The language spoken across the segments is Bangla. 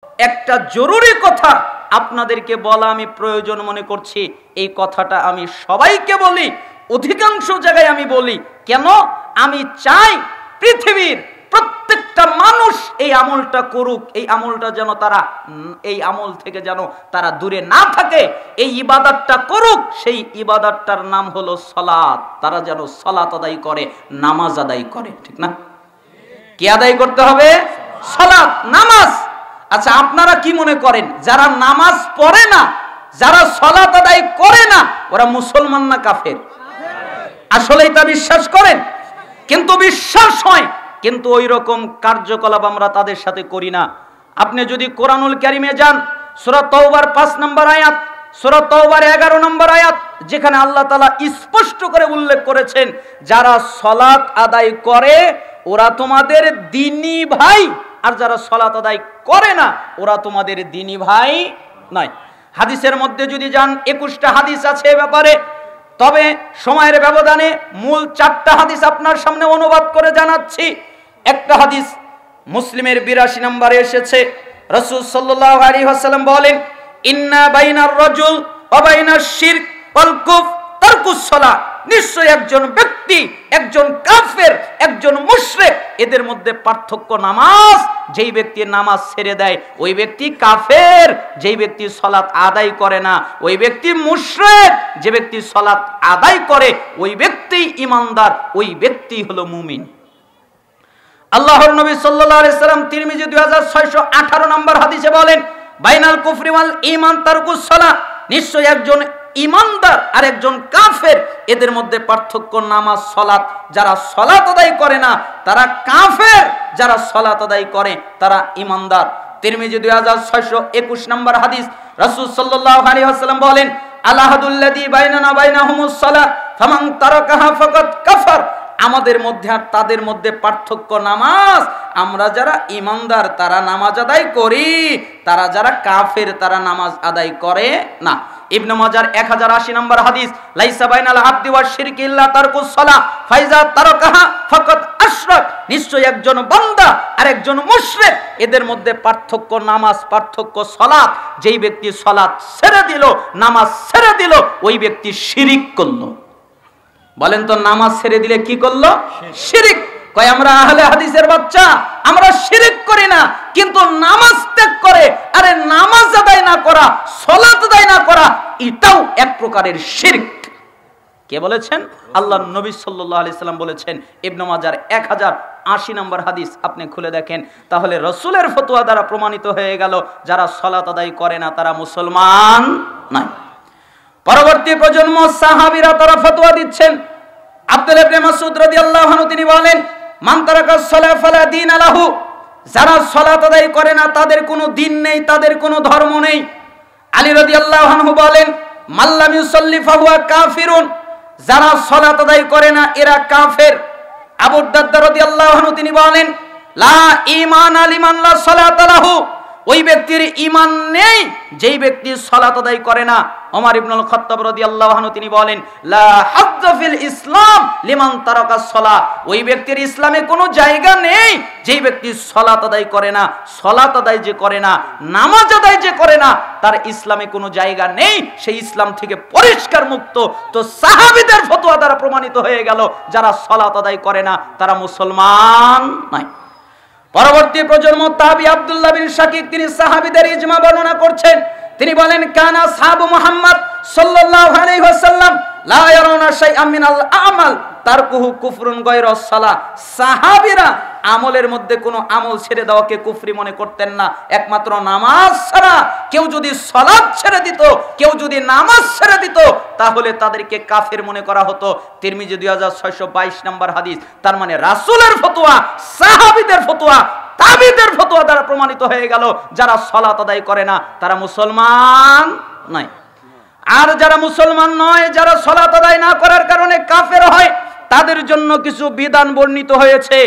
একটা জরুরি কথা আপনাদেরকে বলা আমি প্রয়োজন মনে করছি। এই কথাটা আমি সবাইকে বলি, অধিকাংশ জায়গায় আমি বলি। কেন? আমি চাই পৃথিবীর প্রত্যেকটা মানুষ এই আমলটা করুক, এই আমলটা যেন তারা, এই আমল থেকে যেন তারা দূরে না থাকে, এই ইবাদতটা করুক। সেই ইবাদতটার নাম হলো সালাত। তারা যেন সালাত আদায় করে, নামাজ আদায় করে। ঠিক না? কি আদায় করতে হবে? সালাত, নামাজ। আচ্ছা, আপনারা কি মনে করেন যারা নামাজ পড়ে না, যারা সালাত আদায় করে না, ওরা মুসলমান না কাফের? আসলে এটা বিশ্বাস করেন? কিন্তু বিশ্বাস হয়, কিন্তু ওই রকম কার্যকলাপ আমরা তাদের সাথে করি না। আপনি যদি কোরআনুল কারীমে যান, সূরা তাওবার 5 নম্বর আয়াত, সূরা তাওবার 11 নম্বর আয়াত, যেখানে আল্লাহ তাআলা স্পষ্ট করে উল্লেখ করেছেন, যারা সালাত আদায় করে ওরা তোমাদের দ্বীনি ভাই, আর যারা সালাত আদায় করে না ওরা তোমাদের দ্বীনি ভাই নয়। হাদিসের মধ্যে যদি যান, 21টা হাদিস আছে এ ব্যাপারে। তবে সময়ের ব্যবধানে মূল 4টা হাদিস আপনার সামনে অনুবাদ করে জানাচ্ছি। একটা হাদিস মুসলিমের 82 নম্বরে এসেছে। রাসূল সাল্লাল্লাহু আলাইহি ওয়াসাল্লাম বলেন, ইন্না বাইনার রাজুল ওয়া বাইনাশ শিরক ওয়াল কুফর তারকুস সালাত। নিশ্চয় একজন ব্যক্তি, একজন কাফের, একজন মুশরিক, এদের মধ্যে পার্থক্য নামাজ। যেই ব্যক্তি নামাজ ছেড়ে দেয় ওই ব্যক্তি কাফের, যেই ব্যক্তি সালাত আদায় করে না ওই ব্যক্তি মুশরিক, যে ব্যক্তি সালাত আদায় করে ওই ব্যক্তি ঈমানদার, ওই ব্যক্তি হলো মুমিন। আল্লাহর নবী সাল্লাল্লাহু আলাইহি সাল্লাম তিরমিজি 2618 নম্বর হাদিসে বলেন, বাইনাল কুফরি ওয়াল ঈমান তারকুস সালাত। নিশ্চয় একজন ঈমানদার আর একজন কাফের, এদের মধ্যে পার্থক্য নামাজ, সালাত। যারা সালাত আদায় করে না তারা কাফের, যারা সালাত আদায় করে তারা ঈমানদার। তিরমিজি 2621 নম্বর হাদিস, রাসূল সাল্লাল্লাহু আলাইহি ওয়াসাল্লাম বলেন, আলাহাদুল্লাযী বাইনানা বাইনাহুমুস সালাত ফামান তারাকাহা ফাকাদ কাফার। আমাদের মধ্যে আর তাদের মধ্যে পার্থক্য নামাজ। আমরা যারা ঈমানদার তারা নামাজ আদায় করি, তারা যারা কাফের তারা নামাজ আদায় করে না। ইবনে মাজার 1080 নম্বর হাদিস, লাইসা বাইনাল আবদি ওয়াশ শিরকি ইল্লা তারকুস সালাহ ফাইজা তারাকাহা ফাকাদ আশরাক। নিশ্চয় একজন বান্দা আর একজন মুশরিক, এদের মধ্যে পার্থক্য নামাজ, পার্থক্য সালাত। যেই ব্যক্তি সালাত ছেড়ে দিল, নামাজ ছেড়ে দিল, ওই ব্যক্তি শিরিক করলো। বলেন তো, নামাজ ছেড়ে দিলে কি করলো? শিরিক। কয় আমরা আহলে হাদিসের বাচ্চা, আমরা শিরিক করি না, কিন্তু নামাজ ত্যাগ করে। আরে নামাজ আদায় না করা, সালাত আদায় না করা, এটাও এক প্রকারের শিরক। কে বলেছেন? আল্লাহর নবী সাল্লাল্লাহু আলাইহি সাল্লাম বলেছেন। ইবনে মাজার 1080 নম্বর হাদিস আপনি খুলে দেখেন। তাহলে রাসূলের ফতোয়া দ্বারা প্রমাণিত হয়ে গেল, যারা সালাত আদায় করে না তারা মুসলমান নয়। পরবর্তী প্রজন্ম সাহাবীরা তারা ফতোয়া দিচ্ছেন। আব্দুল্লাহ ইবনে মাসউদ রাদিয়াল্লাহু আনহু তিনি বলেন, মান তারাকাস সালাহ ফালা দীন লাহু। যারা সালাত আদায় করে না তাদের কোনো দিন নেই, তাদের কোনো ধর্ম নেই। আলী রাদিয়াল্লাহু আনহু বলেন, মাল্লাম ইউসাল্লি ফাহুয়া কাফিরুন। যারা সালাত আদায় করে না এরা কাফের। আবু দারদা রাদিয়াল্লাহু আনহু তিনি বলেন, লা ঈমানা লিমান লা সালাত লাহু। ওই ব্যক্তির ঈমান নেই যেই ব্যক্তি সালাত আদায় করে না। ওমর ইবনুল খাত্তাব রাদিয়াল্লাহু আনহু তিনি বলেন, লা হাজ্জা ফিল ইসলাম লিমান তারাকাস সালাহ। ওই ব্যক্তির ইসলামে কোনো জায়গা নেই যেই ব্যক্তি সালাত আদায় করে না। সালাত আদায় যে করে না, নামাজ আদায় যে করে না, তার ইসলামে কোনো জায়গা নেই, সেই ইসলাম থেকে পরিষ্কার মুক্ত। তো সাহাবীদের ফতোয়া দ্বারা প্রমাণিত হয়ে গেল, যারা সালাত আদায় করে না তারা মুসলমান নয়। পরবর্তী প্রজন্ম তাবি আব্দুল্লাহ বিন শাকিক তিনি সাহাবীদের ইজমা বর্ণনা করছেন। তিনি বলেন, কানা সাহাবু মুহাম্মদ সাল্লাল্লাহু আলাইহি ওয়াসাল্লাম লা ইয়ারাউনা শাইআম মিনাল আমাল তারকুহু কুফরুন গায়রাস সালাহ। সাহাবীরা আমলের মধ্যে কোনো আমল ছেড়ে দেওয়াকে কুফরি মনে করতেন না, একমাত্র নামাজ ছাড়া। কেউ যদি সালাত ছেড়ে দিত, কেউ যদি নামাজ ছেড়ে দিত, তাহলে তাদেরকে কাফের মনে করা হতো। তিরমিজি 2622 নম্বর হাদিস। তার মানে রাসূলের ফতোয়া, সাহাবীদের ফতোয়া, তাবিদের ফতোয়া দ্বারা প্রমাণিত হয়ে গেল, যারা সালাত আদায় করে না তারা মুসলমান নয়। আর যারা মুসলমান নয়, যারা সালাত আদায় না করার কারণে কাফের হয়, তাদের জন্য কিছু বিধান বর্ণিত হয়েছে।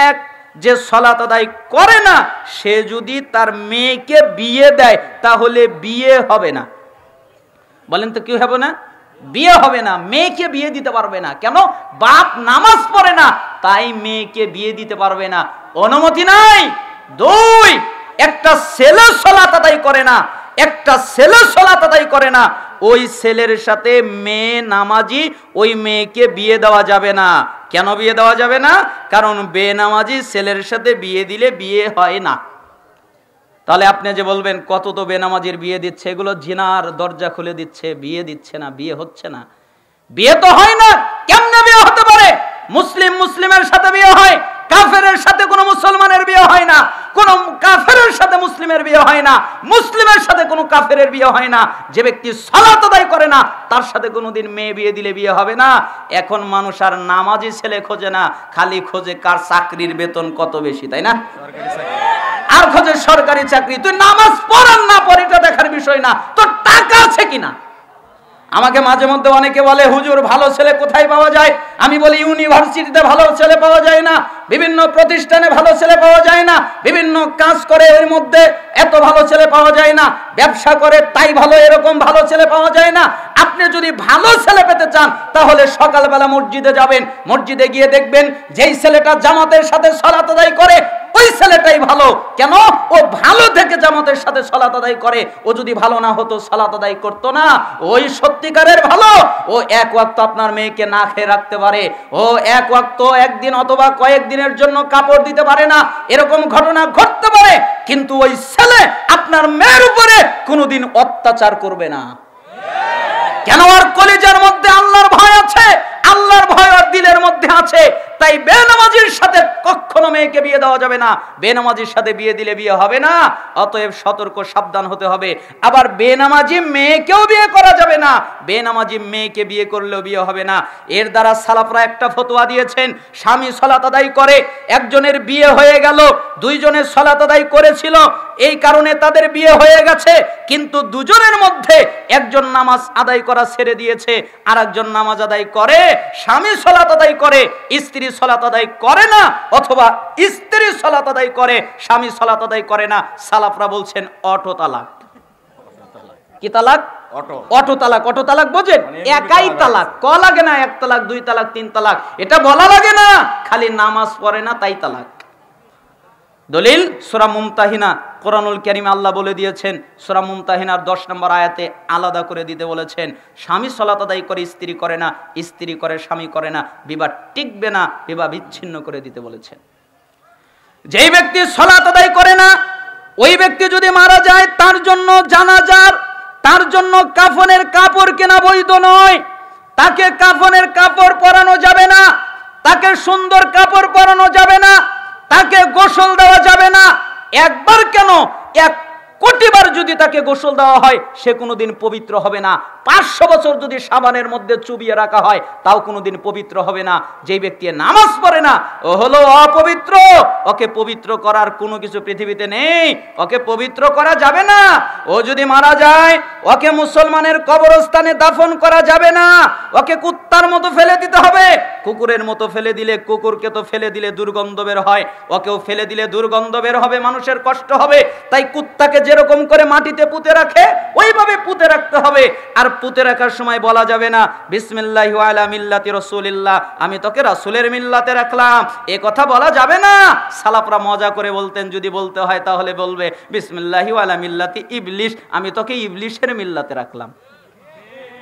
এক, যে সালাত আদায় করে না সে যদি তার মেয়েকে বিয়ে দেয় তাহলে বিয়ে হবে না। বলেন তো কি হবে না? বিয়ে হবে না, মেয়েকে বিয়ে দিতে পারবে না। কেন? বাপ নামাজ পড়ে না, তাই মেয়েকে বিয়ে দিতে পারবে না, অনুমতি নাই। দুই, একটা ছেলে সালাত আদায় করে না, একটা ছেলে সালাত আদায় করে না, ওই ছেলের সাথে মেয়ে নামাজি, ওই মেয়েকে বিয়ে দেওয়া যাবে না। কেন বিয়ে দেওয়া যাবে না? কারণ বেনামাজি ছেলের সাথে বিয়ে দিলে বিয়ে হয় না। তাহলে আপনি যে বলবেন কত তো বেনামাজির বিয়ে দিচ্ছে, এগুলো জিনার দরজা খুলে দিচ্ছে, বিয়ে দিচ্ছে না, বিয়ে হচ্ছে না, বিয়ে তো হয় না। কেমনে বিয়ে হতে পারে? মুসলিম মুসলিমের সাথে বিয়ে হয়, কাফেরের সাথে কোনো মুসলমানের বিয়ে হয় না, কোন কাফেরের সাথে মুসলিমের বিয়ে হয় না, মুসলিমের সাথে কোনো কাফেরের বিয়ে হয় না। যে ব্যক্তি সালাত আদায় করে না তার সাথে কোনোদিন মেয়ে বিয়ে দিলে বিয়ে হবে না। এখন মানুষ আর নামাজি ছেলে খোঁজে না, খালি খোঁজে কার চাকরির বেতন কত বেশি, তাই না? আর খোঁজে সরকারি চাকরি। তুই নামাজ পড়ার না পড় এটা দেখার বিষয় না, তোর টাকা আছে কিনা। আমাকে মাঝে মধ্যে অনেকে বলে হুজুর ভালো ছেলে কোথায় পাওয়া যায়? আমি বলি ইউনিভার্সিটিতে ভালো ছেলে পাওয়া যায় না, বিভিন্ন প্রতিষ্ঠানে ভালো ছেলে পাওয়া যায় না, বিভিন্ন কাজ করে এর মধ্যে এত ভালো ছেলে পাওয়া যায় না, ব্যবসা করে তাই ভালো, এরকম ভালো ছেলে পাওয়া যায় না। আপনি যদি ভালো ছেলে পেতে চান তাহলে সকালবেলা মসজিদে যাবেন, মসজিদে গিয়ে দেখবেন যেই ছেলেটা জামাতের সাথে সালাত আদায় করে ওই ছেলেটাই ভালো। কেন? ও ভালো থেকে জামাতের সাথে সালাত আদায় করে। ও যদি ভালো না হতো সালাত আদায় করতো না। ওই সত্যিকারের ভালো। ও এক ওয়াক্ত আপনার মেয়েকে না খেয়ে রাখতে পারে, ও এক ওয়াক্ত একদিন অথবা কয়েকদিনের জন্য কাপড় দিতে পারে না, এরকম ঘটনা ঘটতে পারে, কিন্তু ওই ছেলে আপনার মেয়ের উপরে কোনোদিন অত্যাচার করবে না। কেন? আর কলিজার মধ্যে আল্লাহর ভয় আছে, আল্লাহর ভয় আর দিলের মধ্যে আছে। তাই বেনামাজির সাথে কখনো মেয়েকে বিয়ে দেওয়া যাবে না, বেনামাজির সাথে বিয়ে দিলে বিয়ে হবে না। অতএব সতর্ক সাবধান হতে হবে। আবার বেনামাজি মেয়েকেও বিয়ে করা যাবে না, বেনামাজি মেয়েকে বিয়ে করলেও বিয়ে হবে না। এর দ্বারা সালাফরা একটা ফতোয়া দিয়েছেন, স্বামী সালাত আদায় করে, একজনের বিয়ে হয়ে গেল, দুইজনের সালাত আদায় করেছিল, এই কারণে তাদের বিয়ে হয়ে গেছে, কিন্তু দুজনের মধ্যে একজন নামাজ আদায় করা ছেড়ে দিয়েছে, আর একজন নামাজ আদায় করে। স্বামী সালাত আদায় করে, স্ত্রী সালাত আদায় করে না, অথবা স্ত্রী সালাত আদায় করে, স্বামী সালাত আদায় করে না। সালাফরা বলছেন অটো তালাক। কি তালাক? অটো তালাক। অটো তালাক বোঝেন? একাই তালাক, ক লাগে না, এক তালাক, দুই তালাক, তিন তালাক, এটা বলা লাগে না, খালি নামাজ পড়ে না তাই তালাক। দলিল সূরা মুমতাহিনা, কোরআনুল কারীমে আল্লাহ বলে দিয়েছেন, সূরা মুমতাহিনার 10 নম্বর আয়াতে আলাদা করে দিতে বলেছেন, স্বামী সালাত আদায় করে স্ত্রী করে না, স্ত্রী করে স্বামী করে না, বিবাহ টিকবে না, বিবাহ বিচ্ছিন্ন করে দিতে বলেছেন। যেই ব্যক্তি সালাত আদায় করে না ওই ব্যক্তি যদি মারা যায় তার জন্য জানাজার, তার জন্য কাফনের কাপড় কেনা বৈধ নয়, তাকে কাফনের কাপড় পরানো যাবে না, তাকে সুন্দর কাপড় পরানো যাবে না, তাকে গোসল দেওয়া যাবে না। একবার কেন 1 কোটি বার যদি তাকে গোসল দেওয়া হয় সে কোনোদিন পবিত্র হবে না। 500 বছর যদি সাবানের মধ্যে চুবিয়ে রাখা হয় তাও কোনোদিন পবিত্র হবে না। যেই ব্যক্তি নামাজ পড়ে না ও হলো অপবিত্র, ওকে পবিত্র করার কোনো কিছু পৃথিবীতে নেই, ওকে পবিত্র করা যাবে না। ও যদি মারা যায় ওকে মুসলমানের কবরস্থানে দাফন করা যাবে না, ওকে কুত্তার মতো ফেলে দিতে হবে। কুকুরের মতো ফেলে দিলে, কুকুরকে তো ফেলে দিলে দুর্গন্ধ বের হয়, ওকেও ফেলে দিলে দুর্গন্ধ বের হবে, মানুষের কষ্ট হবে। তাই কুত্তাকে যেরকম করে মাটিতে পুঁতে রাখে ওইভাবে পুঁতে রাখতে হবে। আর পুঁতে রাখার সময় বলা যাবে না বিসমিল্লাহি ওয়া আলা মিল্লাতি রাসূলিল্লাহ, আমি তোকে রাসূলের মিল্লাতে রাখলাম, এ কথা বলা যাবে না। সালাফরা মজা করে বলতেন, যদি বলতে হয় তাহলে বলবে বিসমিল্লাহি ওয়া আলা মিল্লাতি ইবলিস, আমি তোকে ইবলিশের মিল্লাতে রাখলাম।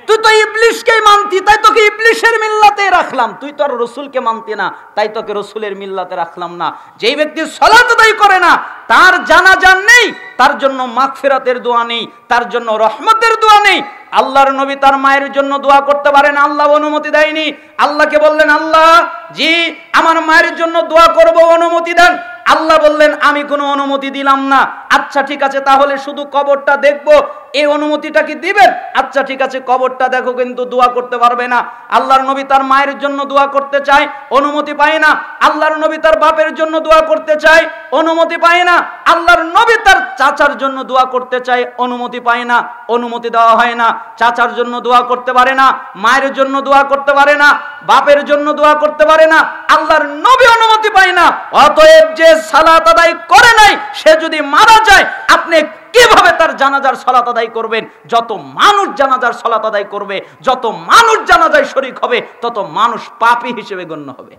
তুই তো ইবলিশকেই মানতি তাই তোকে ইবলিশের মিল্লাতে রাখলাম, তুই তো আর রাসূলকে মানতি না তাই তোকে রাসূলের মিল্লাতে রাখলাম না। যেই ব্যক্তি সালাত আদায় করে না তার জানাজা নেই, তার জন্য মাগফিরাতের দোয়া নেই, তার জন্য রহমতের দোয়া নেই। আল্লাহর নবী তার মায়ের জন্য দোয়া করতে পারেন, আল্লাহ অনুমতি দেয়নি। আল্লাহকে বললেন আল্লাহ জি আমার মায়ের জন্য দোয়া করব, অনুমতি দেন। আল্লাহ বললেন আমি কোনো অনুমতি দিলাম না। আচ্ছা ঠিক আছে তাহলে শুধু কবরটা দেখবো, এই অনুমতিটা কি দিবেন? আচ্ছা ঠিক আছে কবরটা দেখো কিন্তু দোয়া করতে পারবে না। আল্লাহর নবী তার মায়ের জন্য দোয়া করতে চায়, অনুমতি পায় না। আল্লাহর নবী তার বাপের জন্য দোয়া করতে চায়, অনুমতি পায় না। আল্লাহর নবী তার চাচার জন্য দোয়া করতে চায়, অনুমতি পায় না, অনুমতি দেওয়া হয় না। চাচার জন্য দোয়া করতে পারে না, মায়ের জন্য দোয়া করতে পারে না, বাপের জন্য দোয়া করতে পারে না, আল্লাহর নবী অনুমতি পায় না। অতএব যে সালাত আদায় করে নাই সে যদি মারা যায় আপনি কিভাবে তার জানাজার সালাত আদায় করবেন? যত মানুষ জানাজার সালাত আদায় করবে, যত মানুষ জানাজায় শরীক হবে তত মানুষ পাপী হিসেবে গণ্য হবে।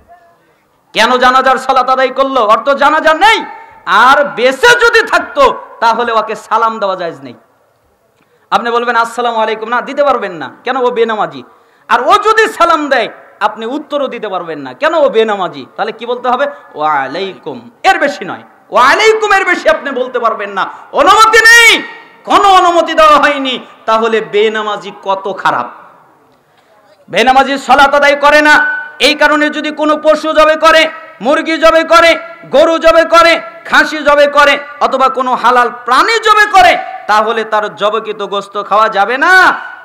কেন জানাজার সালাত আদায় করলো? অর্থ জানাজা নেই। আর বেঁচে যদি থাকতো তাহলে ওকে সালাম দেওয়া জায়েজ নেই। আপনি বলবেন আসসালামু আলাইকুম, না দিতে পারবেন না, কেন? ও বেনামাজি। আর ও যদি সালাম দেয় আপনি উত্তরও দিতে পারবেন না, কেন? ও বেনামাজি। তাহলে কি বলতে হবে? ওয়া আলাইকুম, এর বেশি নয়। ওয়া আলাইকুম এর বেশি আপনি বলতে পারবেন না, অনুমতি নেই, কোনো অনুমতি দেওয়া হয়নি। তাহলে বেনামাজি কত খারাপ! বেনামাজি সালাত আদায় করে না, এই কারণে যদি কোনো পশু জবে করে, মুরগি জবে করে, গরু জবে করে, খাসি জবে করে, অথবা কোনো হালাল প্রাণী জবে করে, তাহলে তার জবকৃত গোশত খাওয়া যাবে না।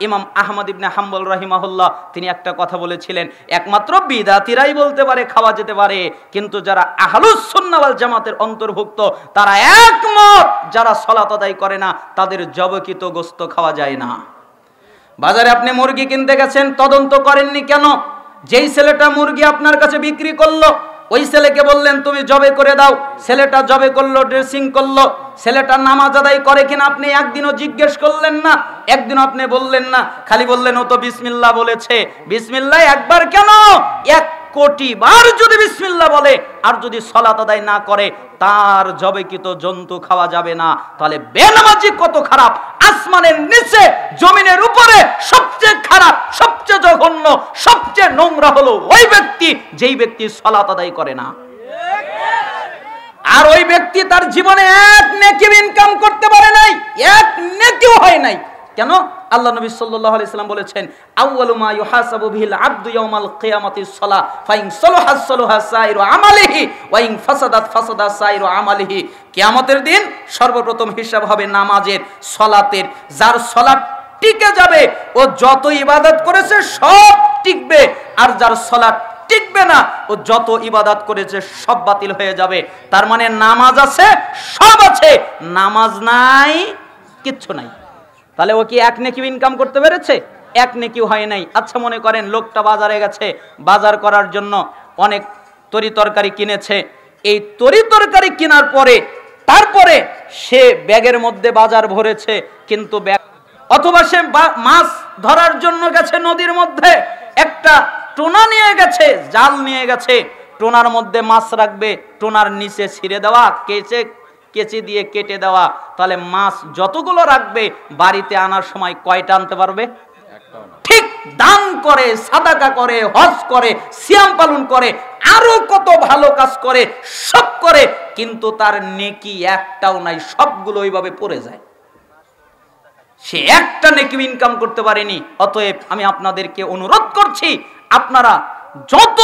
ইমাম আহমদ ইবনে হাম্বল রাহিমাহুল্লাহ তিনি একটা কথা বলেছিলেন, একমাত্র বিদাতিরাই বলতে পারে খাওয়া যেতে পারে, কিন্তু যারা আহলুস সুন্নাহ ওয়াল জামাতের অন্তর্ভুক্ত তারা একমত, যারা সালাত আদায় করে না তাদের জবকৃত গোশত খাওয়া যায় না। বাজারে আপনি মুরগি কিনতে গেছেন, তদন্ত করেননি কেন? যেই ছেলেটা মুরগি আপনার কাছে বিক্রি করলো, ওই ছেলেকে বললেন তুমি জবে করে দাও, ছেলেটা জবে করলো, ড্রেসিং করলো, ছেলেটা নামাজ আদায় করে কিনা আপনি একদিনও জিজ্ঞেস করলেন না, একদিনও আপনি বললেন না, খালি বললেন ও তো বিসমিল্লাহ বলেছে। বিসমিল্লাহ একবার কেন, 1 কোটি বার যদি বিসমিল্লাহ বলে আর যদি সালাত আদায় না করে তার জবেকৃত জন্তু খাওয়া যাবে না। তাহলে বেনামাজি কত খারাপ! আসমানের নিচে জমিনের উপরে সবচেয়ে খারাপ, সবচেয়ে জঘন্য, সবচেয়ে নোংরা হলো ওই ব্যক্তি যেই ব্যক্তি সালাত আদায় করে না। আর ওই ব্যক্তি তার জীবনে 1 নেকি ইনকাম করতে পারে নাই, 1 নেকিও হয় নাই। কেন? আল্লাহ নবী সাল্লাল্লাহু আলাইহি সাল্লাম বলেছেন, আউয়ালু মা ইউহাসাবু বিহিল আবদু ইয়াউমাল কিয়ামাতিস সালাহ ফাইন সালাহা সালাহা সাইরু আমালিহি ওয়া ইন ফাসাদাত ফাসাদা সাইরু আমালিহি। কিয়ামতের দিন সর্বপ্রথম হিসাব হবে নামাজের, সালাতের। যার সালাত টিকে যাবে ও যত ইবাদত করেছে সব টিকবে, আর যার সালাত টিকবে না ও যত ইবাদত করেছে সব বাতিল হয়ে যাবে। তার মানে নামাজ আছে, সব আছে, নামাজ নাই, কিচ্ছু নাই। তাহলে ও কি 1 নেকি ইনকাম করতে পেরেছে? 1 নেকিও হয় নাই। আচ্ছা মনে করেন লোকটা বাজারে গেছে, বাজার করার জন্য অনেক তরি তরকারি কিনেছে। এই তরি তরকারি কেনার পরে তারপরে সে ব্যাগের মধ্যে বাজার ভরেছে, কিন্তু ব্যাগ, অথবা সে মাছ ধরার জন্য গেছে নদীর মধ্যে, একটা টোনা নিয়ে গেছে, জাল নিয়ে গেছে, টোনার মধ্যে মাছ রাখবে, টোনার নিচে ছিঁড়ে দেওয়া, কেচি দিয়ে কেটে দেওয়া। তাহলে মাছ যতগুলো রাখবে বাড়িতে আনার সময় কয়টা আনতে পারবে? ঠিক দান করে, সাদাকা করে, হজ করে, সিয়াম পালন করে, আরো কত ভালো কাজ করে, সব করে, কিন্তু তার নেকি একটাও নাই, সবগুলো ওইভাবে পড়ে যায়। সে একটা নেকি ইনকাম করতে পারেনি। অতএব আমি আপনাদেরকে অনুরোধ করছি, আপনারা যত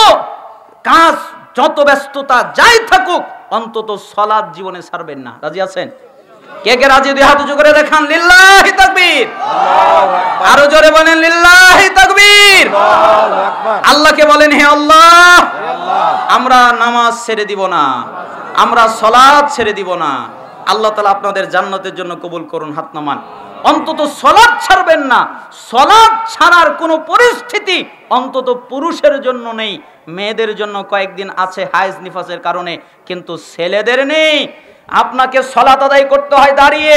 কাজ, যত ব্যস্ততা যাই থাকুক, অন্তত সালাত জীবনে ছাড়বেন না। রাজি আছেন? কে কে রাজি? 2 হাত উঁচু করে দেখান। লিল্লাহি তাকবীর। আরো জোরে বলেন লিল্লাহি তাকবীর। আল্লাহকে বলেন, হে আল্লাহ, আমরা নামাজ ছেড়ে দিব না, আমরা সালাত ছেড়ে দিব না। আল্লাহ তাআলা আপনাদের জান্নাতের জন্য কবুল করুন। হাত নামান। অন্তত সালাত ছাড়বেন না। সালাত ছাড়ার কোনো পরিস্থিতি অন্তত পুরুষের জন্য নেই, মেয়েদের জন্য কয়েকদিন আছে হায়েজ নিফাসের কারণে, কিন্তু ছেলেদের নেই। আপনাকে সালাত আদায় করতে হয় দাঁড়িয়ে,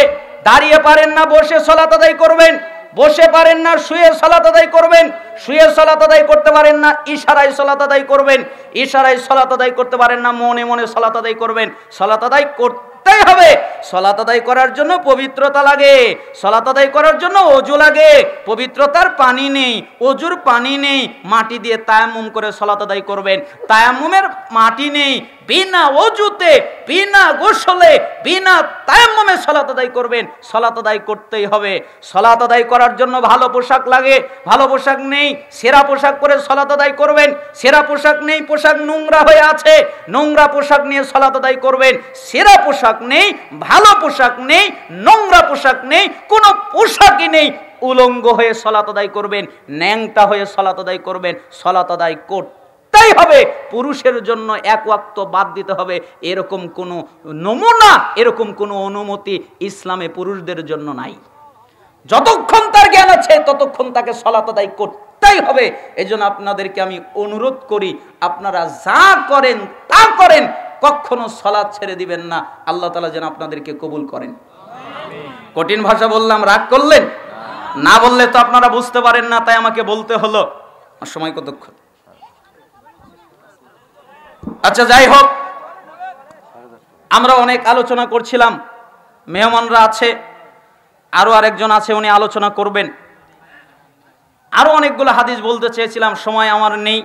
দাঁড়িয়ে পারেন না বসে সালাত আদায় করবেন, বসে পারেন না শুয়ে সালাত আদায় করবেন, শুয়ে সালাত আদায় করতে পারেন না ইশারায় সালাত আদায় করবেন, ইশারায় সালাত আদায় করতে পারেন না মনে মনে সালাত আদায় করবেন। সালাত আদায় করতেই হবে। সালাত আদায় করার জন্য পবিত্রতা লাগে, সালাত আদায় করার জন্য ওযু লাগে। পবিত্রতার পানি নেই, ওযুর পানি নেই, মাটি দিয়ে তায়াম্মুম করে সালাত আদায় করবেন। তায়াম্মুমের মাটি নেই, বিনা ওযুতে, বিনা গোসলে, বিনা তায়াম্মুমে সালাত আদায় করবেন। সালাত আদায় করতেই হবে। সালাত আদায় করার জন্য ভালো পোশাক লাগে, ভালো পোশাক নেই, সেরা পোশাক পরে সালাত আদায় করবেন। সেরা পোশাক নেই, পোশাক নোংরা হয়ে আছে, নোংরা পোশাক নিয়ে সালাত আদায় করবেন। সেরা পোশাক নেই, ভালো পোশাক নেই, নোংরা পোশাক নেই, কোনো পোশাকই নেই, উলঙ্গ হয়ে সালাত আদায় করবেন, ন্যাংটা হয়ে সালাত আদায় করবেন। সালাত আদায় করতেই হবে। পুরুষের জন্য 1 ওয়াক্ত বাদ দিতে হবে, এরকম কোনো নমুনা, এরকম কোনো অনুমতি ইসলামে পুরুষদের জন্য নাই। যতক্ষণ তার জ্ঞান আছে ততক্ষণ তাকে সালাত আদায় করতেই হবে। এজন্য আপনাদেরকে আমি অনুরোধ করি, আপনারা যা করেন তা করেন, কখনো সালাত ছেড়ে দিবেন না। আল্লাহ তাআলা যেন আপনাদেরকে কবুল করেন। কঠিন ভাষা বললাম, রাগ করলেন? না বললে তো আপনারা বুঝতে পারেন না, তাই আমাকে বলতে হলো। সময় কতক্ষণ? আচ্ছা যাই হোক, আমরা অনেক আলোচনা করছিলাম, মেহমানরা আছে, আরো আরেকজন আছে, উনি আলোচনা করবেন। আরো অনেকগুলো হাদিস বলতে চেয়েছিলাম, সময় আমার নেই।